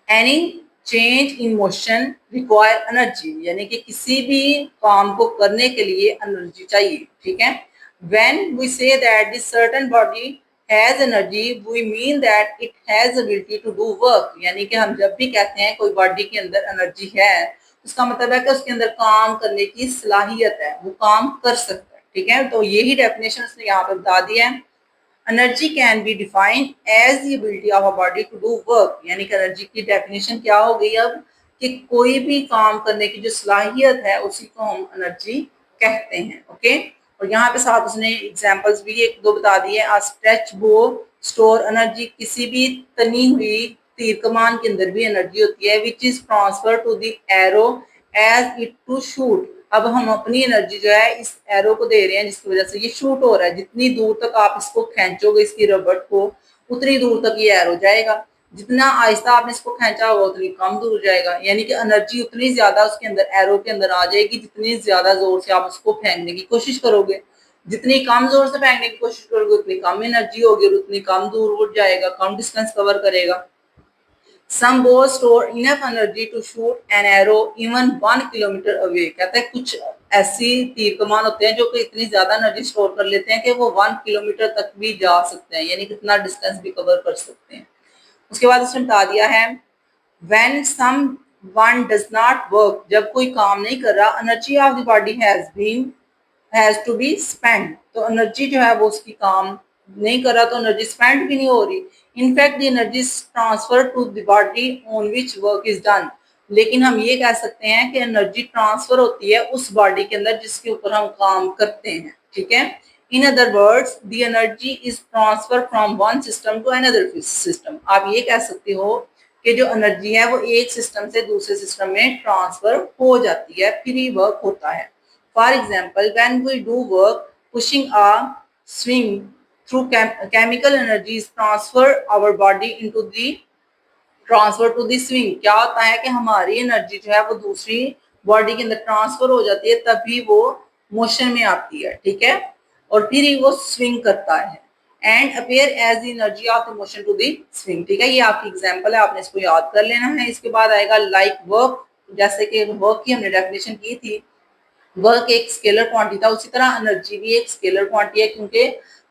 Any change in motion require energy, यानी कि किसी भी काम को करने के लिए एनर्जी चाहिए, ठीक है। When we say that this certain body has energy we mean that it has ability to do work, यानी कि हम जब भी कहते हैं कोई बॉडी के अंदर एनर्जी है उसका मतलब है कि उसके अंदर काम करने की सलाहियत है, वो काम कर सकता है, ठीक है। तो यही डेफिनेशन उसने यहाँ पे बता दिया है। Energy can be defined as the ability of a body to do work, यानी कि एनर्जी की डेफिनेशन क्या हो गई अब कि कोई भी काम करने की जो सलाहियत है उसी को हम एनर्जी कहते हैं, ओके। और यहाँ पे साथ उसने एग्जांपल्स भी एक दो बता दिए। अ स्ट्रेच बो स्टोर एनर्जी, किसी भी तनी हुई तीर कमान के अंदर भी एनर्जी होती है, which is transfer to the arrow as it to shoot. अब हम अपनी एनर्जी जो है इस एरो को दे रहे हैं जिसकी वजह से ये शूट हो रहा है। जितनी दूर तक आप इसको खींचोगे इसकी रबड़ को उतनी दूर तक ये एरो जाएगा, जितना आहिस्ता आपने इसको खींचा होगा उतनी कम दूर जाएगा, यानी कि एनर्जी उतनी ज्यादा उसके अंदर एरो के अंदर आ जाएगी जितनी ज्यादा जोर से आप उसको फेंकने की कोशिश करोगे। जितनी कम जोर से फेंकने की कोशिश करोगे उतनी कम एनर्जी होगी और उतनी कम दूर उड़ जाएगा, कम डिस्टेंस कवर करेगा। Some bows store enough energy to shoot an arrow even 1 kilometre away. कहते हैं कुछ ऐसी तीर कमान होते हैं जो कि इतनी ज्यादा एनर्जी स्टोर कर लेते हैं कि वो 1 किलोमीटर तक भी जा सकते हैं, यानी कितना डिस्टेंस भी कवर कर सकते हैं। उसके बाद उसने बता दिया है when someone does not work, जब कोई काम नहीं कर रहा, energy of the body has to be spent, तो एनर्जी जो है वो उसकी काम नहीं कर रहा तो एनर्जी स्पेंड भी नहीं हो रही। In fact the energy transfer to the body on which work is done, लेकिन हम ये कह सकते हैं कि एनर्जी ट्रांसफर होती है उस बॉडी के अंदर जिसके ऊपर हम काम करते हैं, ठीक है। In other words the energy is transfer from one system to another system. आप ये कह सकते हो कि जो एनर्जी है वो एक सिस्टम से दूसरे सिस्टम में ट्रांसफर हो जाती है, फ्री वर्क होता है। For example, when we do work, pushing a swing through chemical energy is transfer our body into the transfer to the swing. क्या होता है कि हमारी एनर्जी जो है वो दूसरी बॉडी के अंदर ट्रांसफर हो जाती है तभी वो मोशन में आती है, ठीक है, और फिर ही वो स्विंग करता है। And appear as the energy of the motion to the swing, ठीक है। ये आपकी एग्जांपल है, आपने इसको याद कर लेना है। इसके बाद आएगा लाइक वर्क, जैसे कि वर्क की हमने डेफिनेशन की थी, वर्क एक स्केलर क्वांटिटी था, उसी तरह एनर्जी भी एक स्केलर क्वांटिटी है, क्योंकि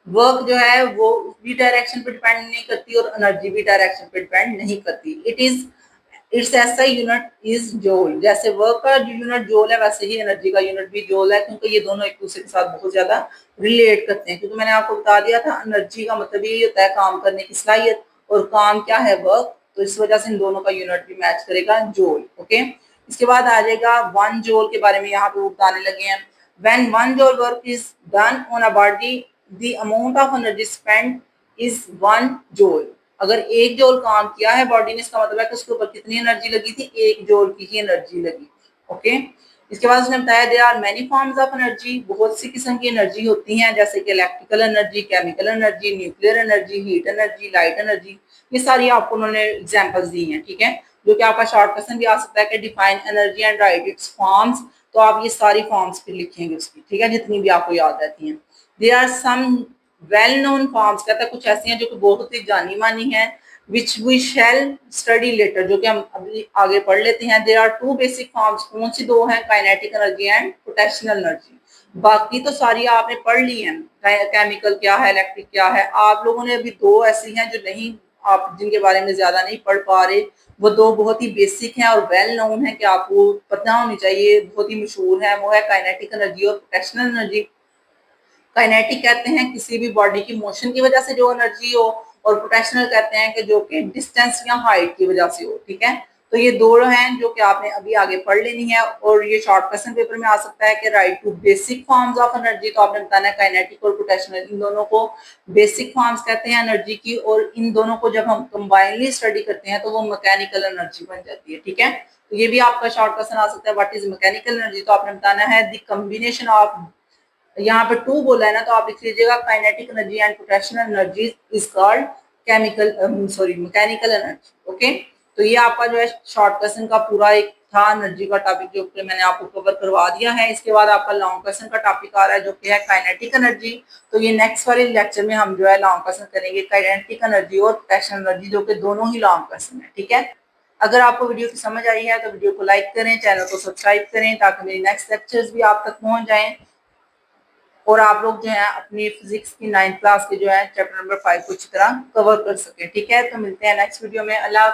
वर्क जो है वो भी डायरेक्शन पे डिपेंड नहीं करती और एनर्जी भी डायरेक्शन पे डिपेंड नहीं करती। इट्स ऐसा यूनिट इज जूल, जैसे वर्क का यूनिट जूल है वैसे ही एनर्जी का यूनिट भी जूल है, क्योंकि ये दोनों एक दूसरे के साथ बहुत ज्यादा रिलेट करते हैं। क्योंकि मैंने आपको बता दिया था एनर्जी का मतलब यही होता है काम करने की सलाहियत, और काम क्या है वर्क, तो इस वजह से इन दोनों का यूनिट भी मैच करेगा जूल, ओके। इसके बाद आ जाएगा वन जोल के बारे में, यहाँ पे बताने लगे हैं। व्हेन वन जोल work is done on a body the amount of energy spent is 1 जोल। अगर 1 जोल काम किया है बॉडी ने, इसका मतलब है कि उसके ऊपर कितनी एनर्जी लगी थी, 1 जोल की ही एनर्जी लगी थी, ओके। इसके बाद उसने बताया there are many forms of energy, बहुत सी किस्म की एनर्जी होती हैं, जैसे कि electrical energy, chemical energy, nuclear energy, heat energy, light energy. ये सारी आपको उन्होंने एग्जांपल्स दी हैं, ठीक है, जो कि आपका शॉर्ट क्वेश्चन भी आ सकता है कि define energy and right it's forms, तो आप ये सारी फॉर्म्स फिर लिखेंगे उसकी, ठीक है, जितनी भी आपको याद रहती हैं। There are some well known forms, कहता है कुछ ऐसी हैं जो कि बहुत ही जानी मानी हैं, which we shall study later, जो कि हम अभी आगे पढ़ लेते हैं। there are two basic forms, कौन सी दो हैं, kinetic energy and potential energy. बाकी तो सारी आपने पढ़ ली हैं, केमिकल क्या है, इलेक्ट्रिक क्या है। आप लोगों ने अभी दो ऐसी हैं जो नहीं आप जिनके बारे में ज्यादा नहीं पढ़ पा रहे, वो दो बहुत ही बेसिक हैं और वेल नोन है कि आपको पता होनी चाहिए, बहुत ही मशहूर है। वो है काइनेटिक एनर्जी और पोटेंशियल एनर्जी। काइनेटिक कहते हैं किसी भी बॉडी की मोशन की वजह से जो एनर्जी हो, और पोटेंशियल कहते हैं कि जो कि डिस्टेंस या हाइट की वजह से हो। ठीक है, तो ये दो हैं जो कि आपने अभी आगे पढ़ लेनी है, और ये शॉर्ट क्वेश्चन पेपर में आ सकता है कि right two basic forms of energy. तो आपने बताना है काइनेटिक और पोटेंशियल, इन दोनों को बेसिक फॉर्म्स कहते हैं एनर्जी की, और इन दोनों को जब हम कंबाइनली स्टडी करते हैं तो वो मैकेनिकल एनर्जी बन जाती है। ठीक है, तो ये भी आपका शॉर्ट क्वेश्चन आ सकता है, व्हाट इज मैकेनिकल एनर्जी। तो आपने बताना है द कॉम्बिनेशन ऑफ, यहाँ पे टू बोला है ना, तो आप लिख लीजिएगा kinetic energy and potential energy is called chemical sorry mechanical energy. Okay, तो ये आपका जो है शॉर्ट क्वेश्चन का पूरा एक था एनर्जी का टॉपिक, जो कि मैंने आपको कवर करवा दिया है। इसके बाद आपका लॉन्ग क्वेश्चन का टॉपिक आ रहा है जो कि है काइनेटिक एनर्जी। तो ये नेक्स्ट वाले लेक्चर में हम जो है लॉन्ग क्वेश्चन करेंगे काइनेटिक एनर्जी और पोटेंशियल एनर्जी, जो कि दोनों ही लॉन्ग क्वेश्चन है। ठीक है, अगर आपको वीडियो की समझ आई है तो वीडियो को लाइक करें, चैनल को सब्सक्राइब करें ताकि मेरी नेक्स्ट लेक्चर्स भी आप तक पहुंच जाएं, और आप लोग जो है अपनी फिजिक्स की 9th क्लास के जो है चैप्टर नंबर 5 को अच्छी तरह कवर कर सके। ठीक है, तो मिलते हैं नेक्स्ट वीडियो में। अल्लाह।